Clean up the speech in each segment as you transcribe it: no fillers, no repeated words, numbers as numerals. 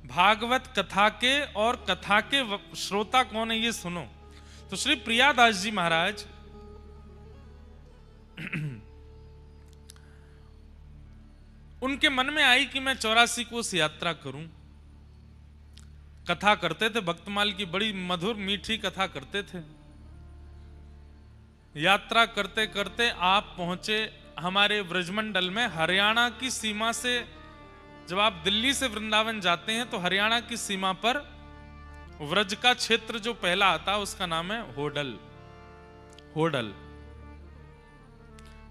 भागवत कथा के और कथा के श्रोता कौन है ये सुनो। तो श्री प्रियादास जी महाराज उनके मन में आई कि मैं 84 कोस यात्रा करूं। कथा करते थे, भक्तमाल की बड़ी मधुर मीठी कथा करते थे। यात्रा करते करते आप पहुंचे हमारे व्रजमंडल में। हरियाणा की सीमा से जब आप दिल्ली से वृंदावन जाते हैं तो हरियाणा की सीमा पर व्रज का क्षेत्र जो पहला आता उसका नाम है होडल। होडल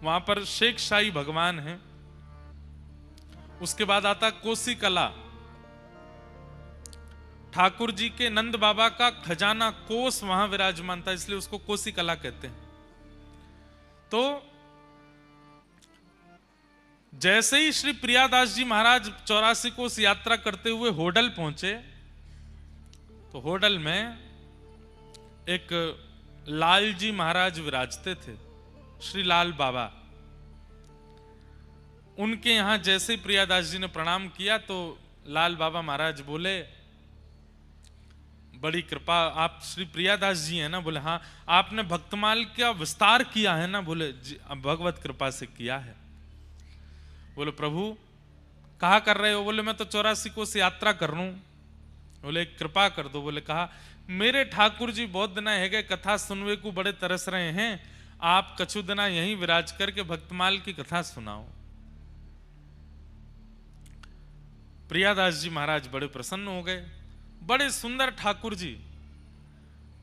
वहां पर शेख शाही भगवान है। उसके बाद आता कोसी कला, ठाकुर जी के नंद बाबा का खजाना कोस वहां विराजमान था, इसलिए उसको कोसी कला कहते हैं। तो जैसे ही श्री प्रियादास जी महाराज 84 कोस यात्रा करते हुए होडल पहुंचे तो होडल में एक लाल जी महाराज विराजते थे, श्री लाल बाबा। उनके यहां जैसे ही प्रियादास जी ने प्रणाम किया तो लाल बाबा महाराज बोले, बड़ी कृपा, आप श्री प्रियादास जी हैं ना? बोले हाँ। आपने भक्तमाल का विस्तार किया है ना? बोले जी, भगवत कृपा से किया है। बोले प्रभु कहा कर रहे हो? बोले मैं तो 84 कोस यात्रा कर रहा हूं। बोले कृपा कर दो। बोले कहा, मेरे ठाकुर जी बहुत दिना है गए कथा सुनवे को बड़े तरस रहे हैं, आप कछु दिना यहीं विराज करके भक्तमाल की कथा सुनाओ। प्रियादास जी महाराज बड़े प्रसन्न हो गए। बड़े सुंदर ठाकुर जी।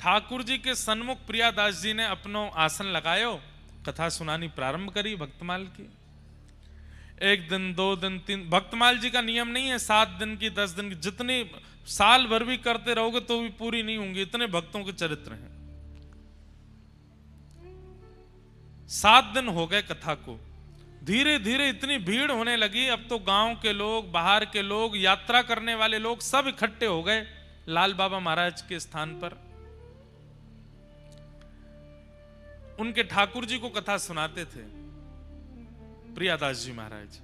ठाकुर जी के सन्मुख प्रियादास जी ने अपनो आसन लगायो, कथा सुनानी प्रारंभ करी भक्तमाल की। 1 दिन 2 दिन 3, भक्तमाल जी का नियम नहीं है 7 दिन की 10 दिन की, जितनी साल भर भी करते रहोगे तो भी पूरी नहीं होंगी, इतने भक्तों के चरित्र हैं। 7 दिन हो गए कथा को। धीरे धीरे इतनी भीड़ होने लगी, अब तो गांव के लोग, बाहर के लोग, यात्रा करने वाले लोग सब इकट्ठे हो गए लाल बाबा महाराज के स्थान पर। उनके ठाकुर जी को कथा सुनाते थे प्रियादास जी महाराज।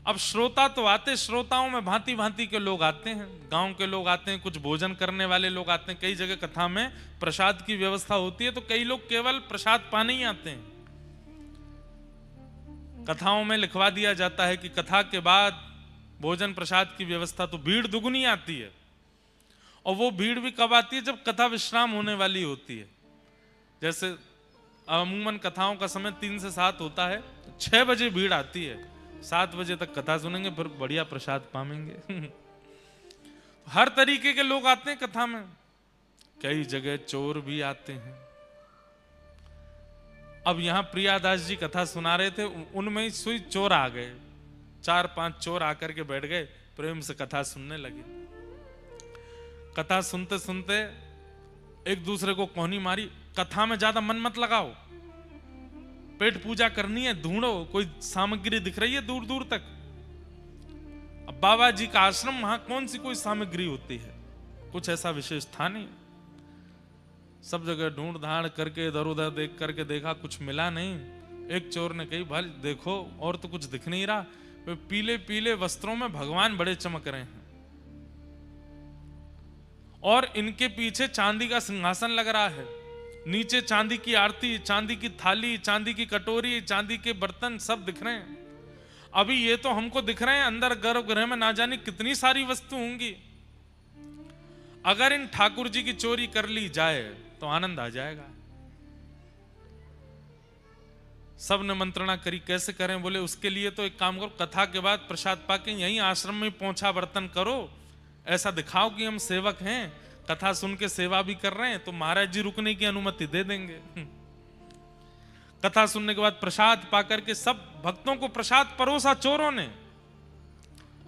अब श्रोता तो आते, श्रोताओं में भांति भांति के लोग आते हैं, गांव के लोग आते हैं, कुछ भोजन करने वाले लोग आते हैं। कई जगह कथा में प्रसाद की व्यवस्था होती है तो कई लोग केवल प्रसाद पाने ही आते हैं। कथाओं में लिखवा दिया जाता है कि कथा के बाद भोजन प्रसाद की व्यवस्था, तो भीड़ दुगुनी आती है। और वो भीड़ भी कब आती है? जब कथा विश्राम होने वाली होती है। जैसे अमूमन कथाओं का समय 3 से 7 होता है, 6 बजे भीड़ आती है, 7 बजे तक कथा सुनेंगे, फिर बढ़िया प्रसाद पाएंगे। हर तरीके के लोग आते हैं कथा में। कई जगह चोर भी आते हैं। अब यहां प्रियादास जी कथा सुना रहे थे, उनमें ही सुई चोर आ गए। 4-5 चोर आकर के बैठ गए, प्रेम से कथा सुनने लगे। कथा सुनते सुनते एक दूसरे को कोहनी मारी, कथा में ज्यादा मन मत लगाओ, पेट पूजा करनी है, ढूंढो कोई सामग्री दिख रही है दूर दूर तक। अब बाबा जी का आश्रम, वहां कौन सी कोई सामग्री होती है? कुछ ऐसा विशेष था नहीं। सब जगह ढूंढ धाड़ करके इधर उधर देख करके देखा, कुछ मिला नहीं। एक चोर ने कही, भाई देखो और तो कुछ दिख नहीं रहा। वे पीले पीले वस्त्रों में भगवान बड़े चमक रहे हैं और इनके पीछे चांदी का सिंहासन लग रहा है, नीचे चांदी की आरती, चांदी की थाली, चांदी की कटोरी, चांदी के बर्तन सब दिख रहे हैं। अभी ये तो हमको दिख रहे हैं, अंदर गर्भगृह में ना जाने कितनी सारी वस्तु होंगी। अगर इन ठाकुर जी की चोरी कर ली जाए तो आनंद आ जाएगा। सब ने मंत्रणा करी, कैसे करें? बोले उसके लिए तो एक काम करो, कथा के बाद प्रसाद पाके यहीं आश्रम में पोंछा बर्तन करो, ऐसा दिखाओ कि हम सेवक हैं, कथा सुन के सेवा भी कर रहे हैं, तो महाराज जी रुकने की अनुमति दे देंगे। कथा सुनने के बाद प्रसाद पाकर के सब भक्तों को प्रसाद परोसा चोरों ने।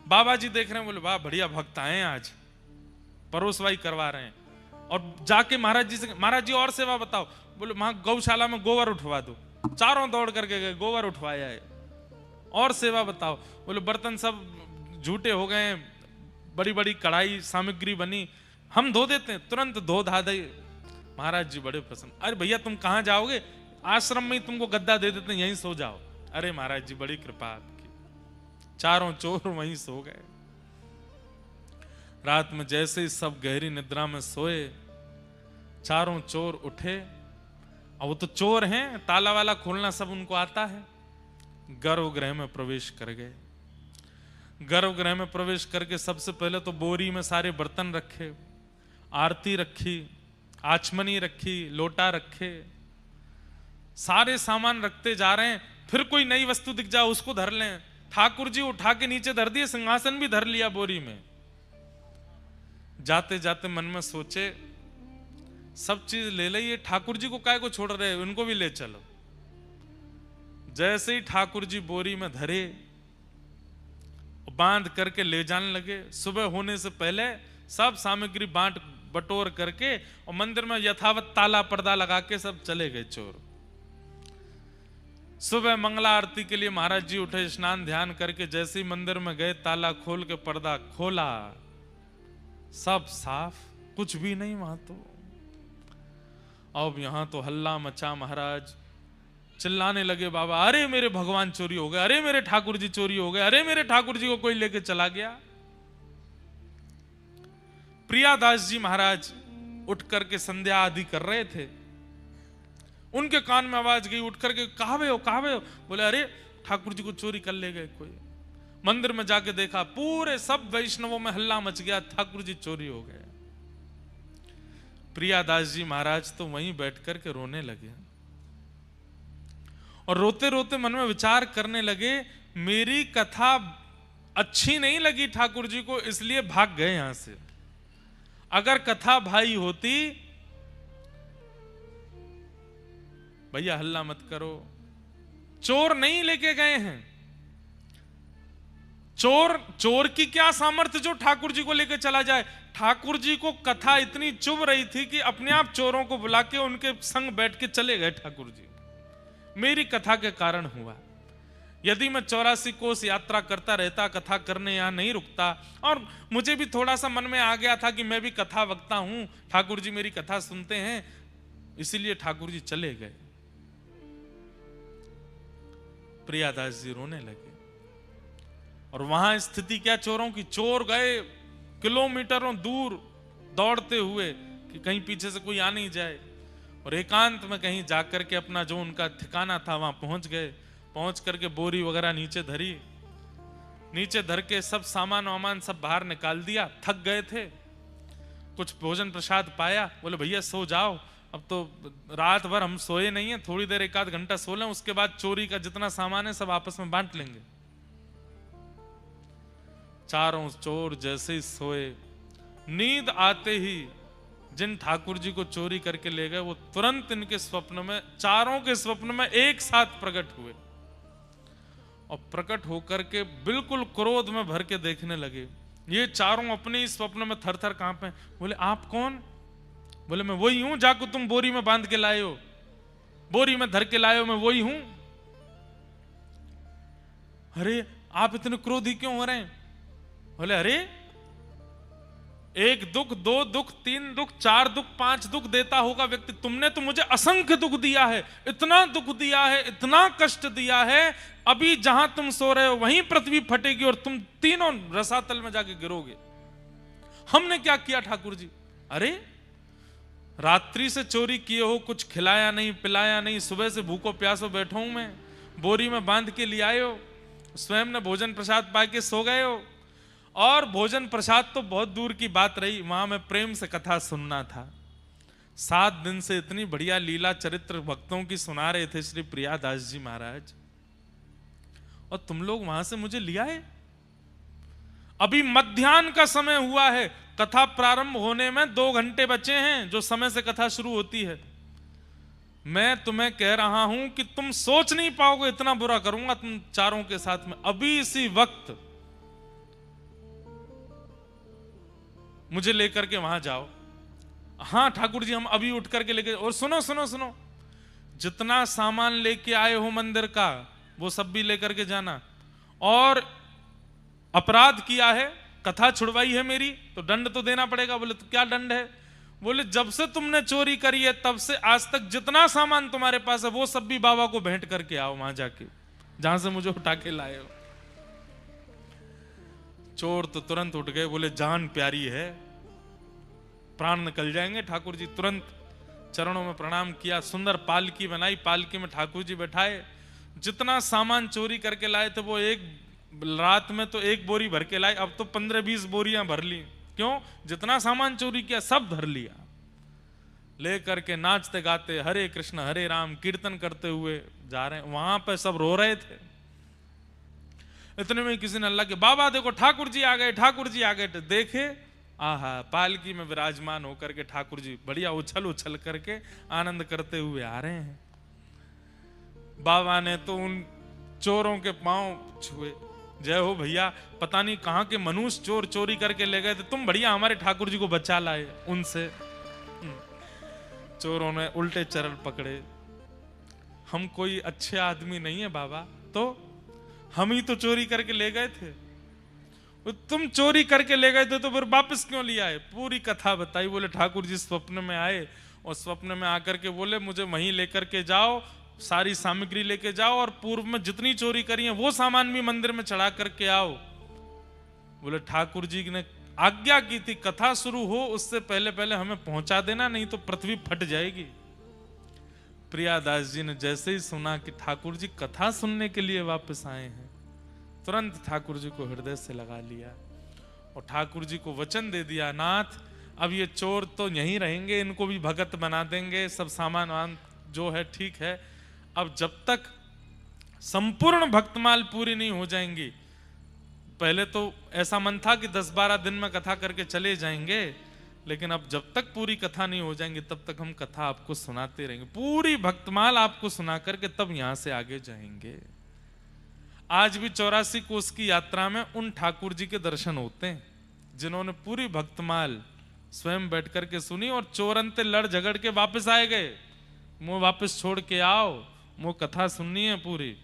बाबा जी देख रहे हैं, बोले वाह बढ़िया भक्त आए हैं, आज परोसवाई करवा रहे हैं। और जाके महाराज जी से, महाराज जी और सेवा बताओ। बोले वहां गौशाला में गोबर उठवा दो। चारों दौड़ करके गए, गोबर उठवाया है। और सेवा बताओ। बोले बर्तन सब झूठे हो गए, बड़ी बड़ी कढ़ाई सामग्री बनी, हम धो देते हैं, तुरंत धो धा दे। महाराज जी बड़े प्रसन्न। अरे भैया तुम कहां जाओगे? आश्रम में ही तुमको गद्दा दे देते हैं, यहीं सो जाओ। अरे महाराज जी बड़ी कृपा आपकी। चारों चोर वहीं सो गए। रात में जैसे ही सब गहरी निद्रा में सोए, चारों चोर उठे। और वो तो चोर हैं, ताला वाला खोलना सब उनको आता है। गर्भगृह में प्रवेश कर गए। गर्भगृह में प्रवेश करके सबसे पहले तो बोरी में सारे बर्तन रखे, आरती रखी, आचमनी रखी, लोटा रखे, सारे सामान रखते जा रहे हैं। फिर कोई नई वस्तु दिख जाए उसको धर लें। ठाकुर जी उठा के नीचे धर दिए, सिंहासन भी धर लिया बोरी में। जाते जाते मन में सोचे सब चीज ले लिए, ठाकुर जी को काय को छोड़ रहे, उनको भी ले चलो। जैसे ही ठाकुर जी बोरी में धरे, बांध करके ले जाने लगे। सुबह होने से पहले सब सामग्री बांट बटोर करके और मंदिर में यथावत ताला पर्दा लगा के सब चले गए चोर। सुबह मंगला आरती के लिए महाराज जी उठे, स्नान ध्यान करके जैसे ही मंदिर में गए, ताला खोल के पर्दा खोला, सब साफ, कुछ भी नहीं वहां तो। अब यहां तो हल्ला मचा। महाराज चिल्लाने लगे, बाबा अरे मेरे भगवान चोरी हो गए, अरे मेरे ठाकुर जी चोरी हो गए, अरे मेरे ठाकुर जी को कोई लेके चला गया। प्रियादास जी महाराज उठ करके संध्या आदि कर रहे थे। उनके कान में आवाज गई, उठ करके कहावे हो कहावे हो। बोले अरे ठाकुर जी को चोरी कर ले गए कोई। मंदिर में जाके देखा, पूरे सब वैष्णवों में हल्ला मच गया, ठाकुर जी चोरी हो गए। प्रियादास जी महाराज तो वहीं बैठ करके रोने लगे और रोते रोते मन में विचार करने लगे, मेरी कथा अच्छी नहीं लगी ठाकुर जी को, इसलिए भाग गए यहां से। अगर कथा भाई होती, भैया हल्ला मत करो, चोर नहीं लेके गए हैं। चोर की क्या सामर्थ्य जो ठाकुर जी को लेकर चला जाए। ठाकुर जी को कथा इतनी चुभ रही थी कि अपने आप चोरों को बुला के उनके संग बैठ के चले गए ठाकुर जी। मेरी कथा के कारण हुआ। यदि मैं 84 कोस यात्रा करता रहता, कथा करने यहां नहीं रुकता, और मुझे भी थोड़ा सा मन में आ गया था कि मैं भी कथा वक्ता हूं, ठाकुर जी मेरी कथा सुनते हैं, इसीलिए ठाकुर जी चले गए। प्रियादास जी रोने लगे। और वहां स्थिति क्या चोरों की, चोर गए किलोमीटरों दूर दौड़ते हुए कि कहीं पीछे से कोई आ नहीं जाए, और एकांत में कहीं जाकर के अपना जो उनका ठिकाना था वहां पहुंच गए। पहुंच करके बोरी वगैरह नीचे धरी, नीचे धर के सब सामान वामान सब बाहर निकाल दिया। थक गए थे, कुछ भोजन प्रसाद पाया, बोले भैया सो जाओ, अब तो रात भर हम सोए नहीं है, थोड़ी देर 1 आध घंटा सो लें, उसके बाद चोरी का जितना सामान है सब आपस में बांट लेंगे। चारों चोर जैसे ही सोए, नींद आते ही जिन ठाकुर जी को चोरी करके ले गए वो तुरंत इनके स्वप्न में, चारों के स्वप्न में एक साथ प्रकट हुए। और प्रकट होकर के बिल्कुल क्रोध में भर के देखने लगे। ये चारों अपने ही स्वप्न में थर थर कांपे। बोले आप कौन? बोले मैं वही हूं जाको तुम बोरी में बांध के लाए हो, बोरी में धर के लाए हो, मैं वही हूं। अरे आप इतने क्रोधी क्यों हो रहे हैं? बोले अरे 1 दुख 2 दुख 3 दुख 4 दुख 5 दुख देता होगा व्यक्ति, तुमने तो मुझे असंख्य दुख दिया है, इतना दुख दिया है, इतना कष्ट दिया है। अभी जहां तुम सो रहे हो वहीं पृथ्वी फटेगी और तुम तीनों रसातल में जाके गिरोगे। हमने क्या किया ठाकुर जी? अरे रात्रि से चोरी किए हो, कुछ खिलाया नहीं पिलाया नहीं, सुबह से भूखो प्यासो बैठा हूं मैं, बोरी में बांध के ले आए हो, स्वयं ने भोजन प्रसाद पाके सो गए हो। और भोजन प्रसाद तो बहुत दूर की बात रही, वहां में प्रेम से कथा सुनना था। 7 दिन से इतनी बढ़िया लीला चरित्र भक्तों की सुना रहे थे श्री प्रियादास जी महाराज, और तुम लोग वहां से मुझे लिया है। अभी मध्याह्न का समय हुआ है, कथा प्रारंभ होने में 2 घंटे बचे हैं, जो समय से कथा शुरू होती है। मैं तुम्हें कह रहा हूं कि तुम सोच नहीं पाओगे इतना बुरा करूंगा तुम चारों के साथ में। अभी इसी वक्त मुझे लेकर के वहां जाओ। हाँ ठाकुर जी हम अभी उठ करके लेके, और सुनो सुनो सुनो, जितना सामान लेके आए हो मंदिर का वो सब भी लेकर के जाना। और अपराध किया है, कथा छुड़वाई है मेरी, तो दंड तो देना पड़ेगा। बोले तो क्या दंड है? बोले जब से तुमने चोरी करी है तब से आज तक जितना सामान तुम्हारे पास है वो सब भी बाबा को भेंट करके आओ वहां जाके, जहां से मुझे उठा के लाए हो। चोर तो तुरंत उठ गए, बोले जान प्यारी है, प्राण निकल जाएंगे। ठाकुर जी तुरंत चरणों में प्रणाम किया, सुंदर पालकी बनाई, पालकी में ठाकुर जी बैठाए। जितना सामान चोरी करके लाए थे वो एक रात में तो 1 बोरी भर के लाए, अब तो 15-20 बोरियां भर ली। क्यों? जितना सामान चोरी किया सब धर लिया। लेकर के नाचते गाते हरे कृष्ण हरे राम कीर्तन करते हुए जा रहे हैं। वहां पे सब रो रहे थे। इतने में किसी ने अल्लाह के बाबा देखो ठाकुर जी आ गए, ठाकुर जी आ गए। तो देखे, आहा, पालकी में विराजमान होकर के ठाकुर जी बढ़िया उछल उछल करके आनंद करते हुए आ रहे हैं। बाबा ने तो उन चोरों के पांव छुए, जय हो भैया, पता नहीं कहां के मनुष्य चोर चोरी करके ले गए थे, तुम बढ़िया हमारे ठाकुर जी को बचा लाए उनसे। चोरों ने उल्टे चरण पकड़े, हम कोई अच्छे आदमी नहीं है बाबा, तो हम ही तो चोरी करके ले गए थे। तुम चोरी करके ले गए थे तो फिर वापस क्यों लिया है? पूरी कथा बताई। बोले ठाकुर जी स्वप्न में आए और स्वप्न में आकर के बोले मुझे वहीं लेकर के जाओ, सारी सामग्री लेके जाओ और पूर्व में जितनी चोरी करी है वो सामान भी मंदिर में चढ़ा करके आओ। बोले ठाकुर जी ने आज्ञा की थी कथा शुरू हो उससे पहले पहले हमें पहुंचा देना, नहीं तो पृथ्वी फट जाएगी। प्रियादास जी ने जैसे ही सुना कि ठाकुर जी कथा सुनने के लिए वापस आए हैं, तुरंत ठाकुर जी को हृदय से लगा लिया और ठाकुर जी को वचन दे दिया, नाथ अब ये चोर तो यहीं रहेंगे, इनको भी भगत बना देंगे, सब सामान जो है ठीक है। अब जब तक संपूर्ण भक्तमाल पूरी नहीं हो जाएंगी, पहले तो ऐसा मन था कि 10-12 दिन में कथा करके चले जाएंगे, लेकिन अब जब तक पूरी कथा नहीं हो जाएंगी तब तक हम कथा आपको सुनाते रहेंगे, पूरी भक्तमाल आपको सुना करके तब यहां से आगे जाएंगे। आज भी 84 कोस की यात्रा में उन ठाकुर जी के दर्शन होते हैं जिन्होंने पूरी भक्तमाल स्वयं बैठ करके सुनी और चोरंते लड़ झगड़ के वापस आए गए। मुंह वापस छोड़ के आओ, मुंह कथा सुननी है पूरी।